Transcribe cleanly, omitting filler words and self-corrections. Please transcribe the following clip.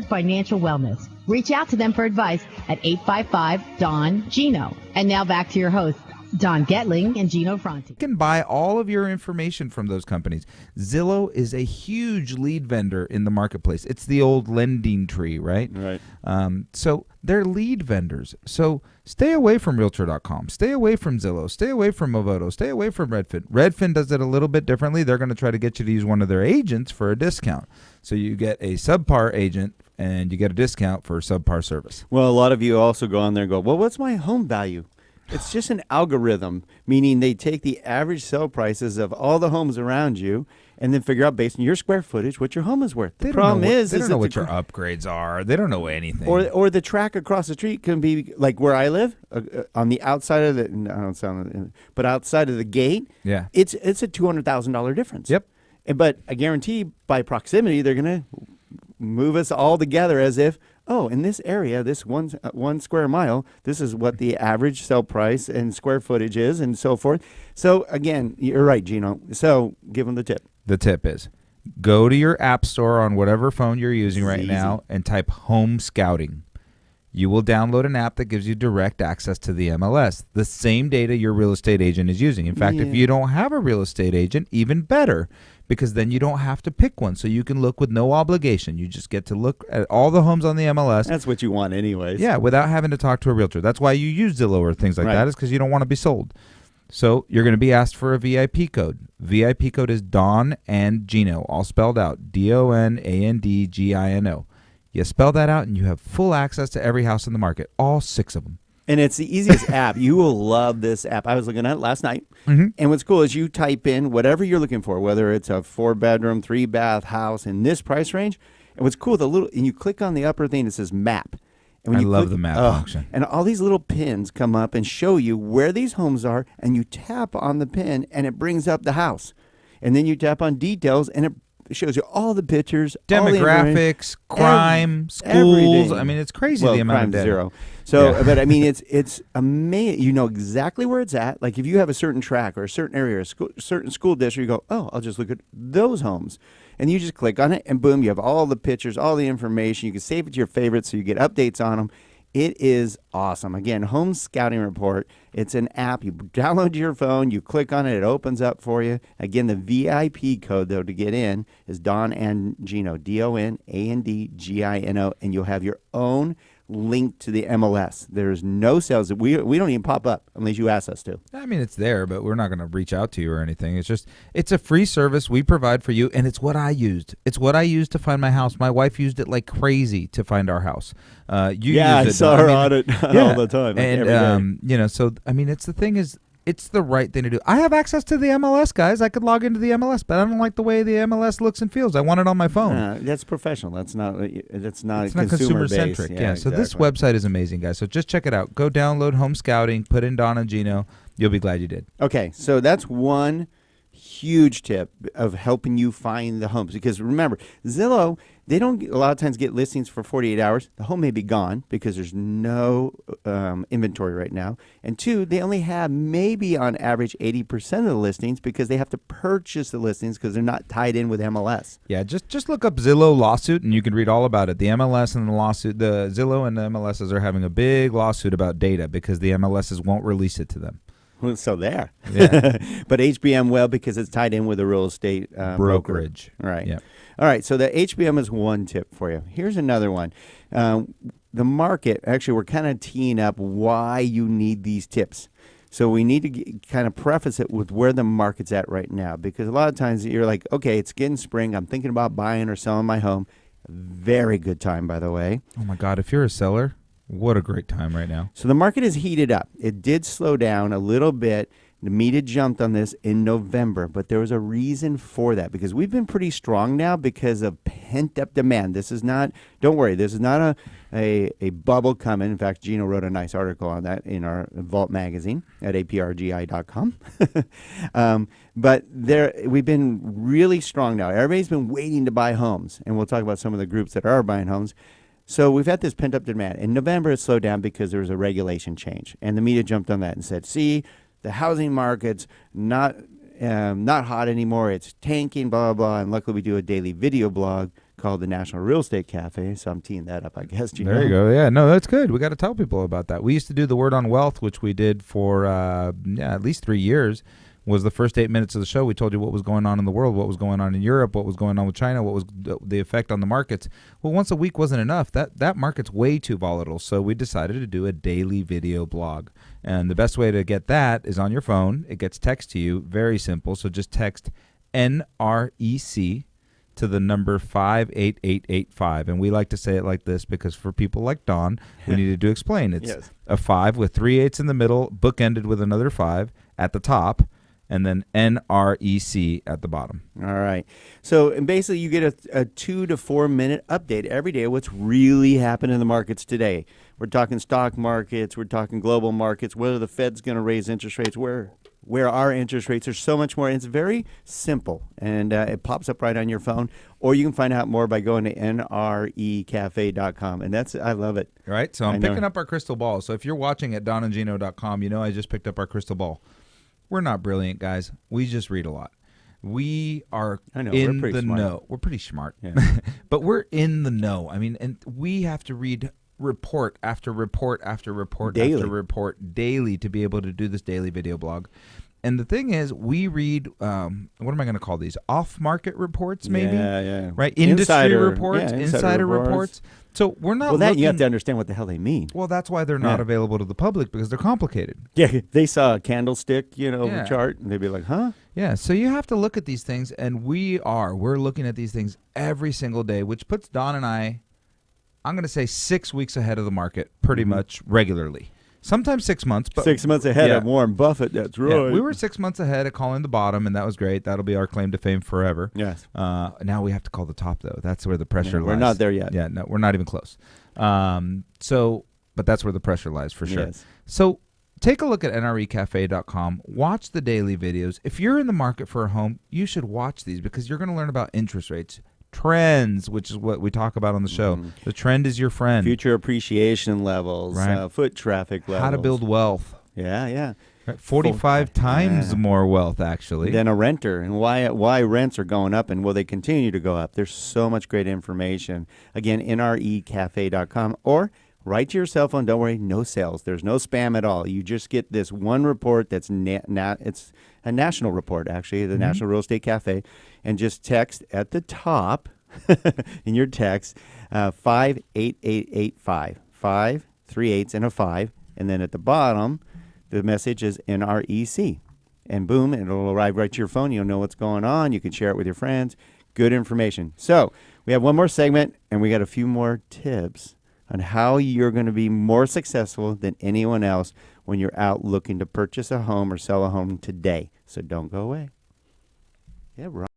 Financial wellness. Reach out to them for advice at 855-DON-GINO. And now back to your hosts, Don Getling and Gino Franti. You can buy all of your information from those companies. Zillow is a huge lead vendor in the marketplace. It's the old lending tree, right? Right. So they're lead vendors. So stay away from Realtor.com. Stay away from Zillow. Stay away from Movoto. Stay away from Redfin. Redfin does it a little bit differently. They're going to try to get you to use one of their agents for a discount. So you get a subpar agent and you get a discount for subpar service. Well, a lot of you also go on there and go, well, what's my home value? It's just an algorithm, meaning they take the average sale prices of all the homes around you and then figure out based on your square footage what your home is worth. The problem is they don't know what your upgrades are. They don't know anything. Or the track across the street can be like where I live on the outside of but outside of the gate. Yeah, it's a $200,000 difference. Yep. But I guarantee by proximity they're going to move us all together as if, oh, in this area, this one square mile, this is what the average sell price and square footage is and so forth. So, again, you're right, Gino. So, give them the tip. The tip is go to your app store on whatever phone you're using right now and type Home Scouting. You will download an app that gives you direct access to the MLS, the same data your real estate agent is using. In fact, if you don't have a real estate agent, even better, because then you don't have to pick one. So you can look with no obligation. You just get to look at all the homes on the MLS. That's what you want anyways. Yeah, without having to talk to a realtor. That's why you use Zillow or things like that, is because you don't want to be sold. So you're going to be asked for a VIP code. VIP code is Don and Gino, all spelled out, DONANDGINO. You spell that out and you have full access to every house in the market, all 6 of them. And it's the easiest app. You will love this app. I was looking at it last night. And what's cool is you type in whatever you're looking for, whether it's a 4-bedroom, 3-bath house in this price range. And what's cool, and you click on the upper thing that says map. And when I love the map function. And all these little pins come up and show you where these homes are, and you tap on the pin, and it brings up the house. And then you tap on details, and it shows you all the pictures, demographics, crime, schools. Everything. I mean, it's crazy the amount of data. Zero. So, but I mean, it's amazing. You know exactly where it's at. Like if you have a certain track or a certain area, or a certain school district, you go, oh, I'll just look at those homes. And you just click on it, and boom, you have all the pictures, all the information. You can save it to your favorites so you get updates on them. It is awesome. Again, Home Scouting Report. It's an app. You download to your phone. You click on it. It opens up for you. Again, the VIP code, though, to get in is Don and Gino, DONANDGINO, and you'll have your own link to the MLS. There's no sales. We don't even pop up unless you ask us to. I mean, it's there, but we're not going to reach out to you or anything. It's a free service we provide for you, and it's what I used. It's what I used to find my house. My wife used it like crazy to find our house. I saw her on it all the time. And, so, I mean, it's the right thing to do. I have access to the MLS, guys. I could log into the MLS, but I don't like the way the MLS looks and feels. I want it on my phone. That's professional. That's not consumer centric. Yeah, so this website is amazing, guys. So just check it out. Go download Home Scouting, put in Don and Gino. You'll be glad you did. Okay, so that's one huge tip of helping you find the homes. Because remember, Zillow, they don't a lot of times get listings for 48 hours. The home may be gone because there's no inventory right now. And 2, they only have maybe on average 80% of the listings because they have to purchase the listings because they're not tied in with MLS. Yeah, just look up Zillow lawsuit and you can read all about it. The MLS and the lawsuit, the Zillow and the MLSs are having a big lawsuit about data because the MLSs won't release it to them. So there. Yeah. But HBM will because it's tied in with a real estate brokerage. Right. Yeah. All right. So the HBM is one tip for you. Here's another one. The market, actually, we're kind of teeing up why you need these tips. So we need to kind of preface it with where the market's at right now. Because a lot of times you're like, okay, it's getting spring. I'm thinking about buying or selling my home. Very good time, by the way. Oh, my God. If you're a seller, what a great time right now. So the market is heated up. It did slow down a little bit. The media jumped on this in November, but there was a reason for that because we've been pretty strong now because of pent-up demand. This is not, don't worry, this is not a bubble coming. In fact, Gino wrote a nice article on that in our Vault magazine at aprgi.com. But we've been really strong now. Everybody's been waiting to buy homes, and we'll talk about some of the groups that are buying homes. So we've had this pent-up demand. In November, it slowed down because there was a regulation change, and the media jumped on that and said, see, the housing market's not hot anymore. It's tanking, blah, blah, blah. And luckily we do a daily video blog called the National Real Estate Cafe. So I'm teeing that up, I guess. Gino. There you go. Yeah, no, that's good. We got to tell people about that. We used to do the Word on Wealth, which we did for at least 3 years. Was the first 8 minutes of the show. We told you what was going on in the world, what was going on in Europe, what was going on with China, what was the effect on the markets. Well, once a week wasn't enough. That market's way too volatile. So we decided to do a daily video blog. And the best way to get that is on your phone. It gets text to you. Very simple. So just text NREC to the number 58885. And we like to say it like this because for people like Don, we needed to explain. It's a 5 with 3 8s in the middle, bookended with another 5 at the top, and then NREC at the bottom. All right. So and basically you get a 2 to 4 minute update every day of what's really happening in the markets today. We're talking stock markets. We're talking global markets. Whether the Fed's going to raise interest rates, where are interest rates. There's so much more. And it's very simple. And it pops up right on your phone. Or you can find out more by going to nrecafe.com. And I love it. All right. So I'm picking up our crystal ball. So if you're watching at donandgino.com, you know I just picked up our crystal ball. We're not brilliant, guys. We just read a lot. We are in the know. We're pretty smart. Yeah. But we're in the know. I mean, and we have to read report after report after report after report daily to be able to do this daily video blog. And the thing is, we read, what am I going to call these? Off-market reports, maybe? Yeah. Right? Industry reports, insider reports. So we're not Well, you have to understand what the hell they mean. Well, that's why they're not available to the public, because they're complicated. Yeah, they saw a candlestick, chart, and they'd be like, huh? Yeah, so you have to look at these things, and we're looking at these things every single day, which puts Don and I'm going to say 6 weeks ahead of the market pretty much regularly. Sometimes 6 months. But 6 months ahead of Warren Buffett, that's right. Yeah, we were 6 months ahead of calling the bottom, and that was great. That'll be our claim to fame forever. Yes. Now we have to call the top, though. That's where the pressure lies. We're not there yet. Yeah, no, we're not even close. But that's where the pressure lies for sure. Yes. So take a look at nrecafe.com. Watch the daily videos. If you're in the market for a home, you should watch these because you're going to learn about interest rates, trends, which is what we talk about on the show. The trend is your friend. Future appreciation levels, right. Foot traffic levels. How to build wealth. Yeah. Right. 45 times more wealth, actually. Than a renter, and why rents are going up, and will they continue to go up? There's so much great information. Again, nrecafe.com, or write to your cell phone. Don't worry, no sales. There's no spam at all. You just get this one report that's it's a national report, actually, the National Real Estate Cafe, and just text at the top in your text 58885, 5, 3 8s, and a 5, and then at the bottom, the message is NREC. And boom, it'll arrive right to your phone. You'll know what's going on. You can share it with your friends. Good information. So we have one more segment, and we got a few more tips on how you're going to be more successful than anyone else when you're out looking to purchase a home or sell a home today. So don't go away. Yeah, right.